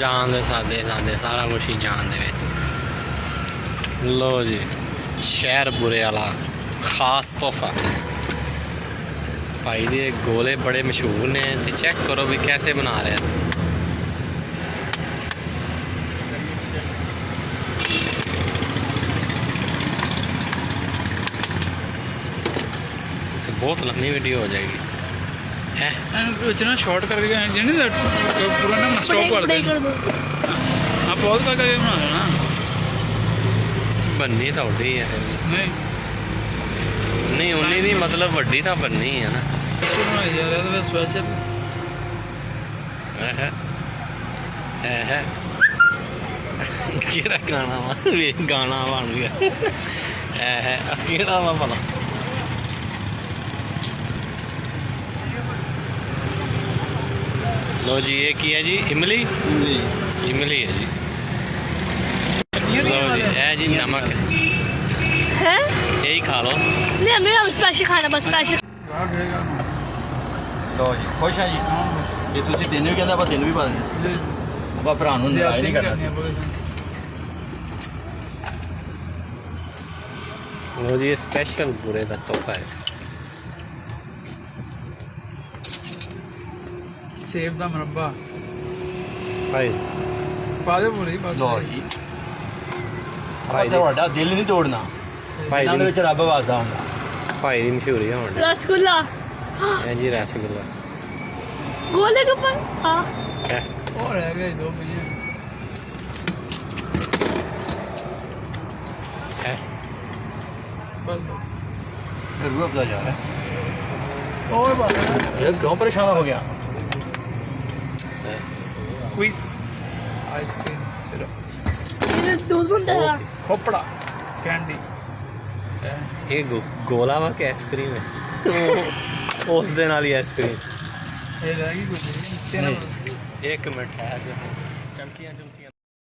जान दे सादे सादे सारा कुछ ही जान दे विच। लो जी शहर बुरे वाला खास तोहफा भाई दे गोले बड़े मशहूर ने। तो चेक करो भी कैसे बना रहे हैं। तो बहुत लंबी वीडियो हो जाएगी। इतना शॉर्ट कर दिया पूरा ना स्टॉप कर दे। हाँ बहुत का करके बना लेना। बननी तो उड़ी है नहीं उन्नी दी मतलब वड्डी तो बननी है ना। स्पेशल केड़ा गाना वा गाना बन गया है केड़ा वा भला। लो जी ये की है जी इमली इमली है जी। लो जी है जी नमक है यही खा लो। नहीं हमें अब स्पेशल खाना बस स्पेशल। लो जी खुश है जी। जे तुसी दिन भी कहंदा दिन भी पा देंगे। ਆਪਾਂ ਭਰਾ ਨੂੰ ਨਾਰਾਜ਼ ਨਹੀਂ ਕਰਨਾ ਸੀ। लो जी स्पेशल बुरे का तोहफा है। सेब का मुरब्बा भाई पा दे पूरी बस। ਲੋ ਜੀ ਤੁਹਾਡਾ ਦਿਲ ਨਹੀਂ ਤੋੜਨਾ। भाई ਇਹਨਾਂ ਦੇ दी ਵਿੱਚ ਰੱਬ ਵਾਸਦਾ ਹੁੰਦਾ। भाई दी मशहूरी है हुण। रसगुल्ला है जी रसगुल्ला गोले के ऊपर हाँ है। और रह गए 2 भैया। है बस रूह अफ़ज़ा जा रहा है। और बात ये क्यों परेशान हो गया। क्विज आइसक्रीम सिरप ये दूध बनता है खोपड़ा कैंडी ये गोला वा के आइसक्रीम है उस दिन वाली आइसक्रीम। ये रहेगी कुछ एक मिनट है चमचियाँ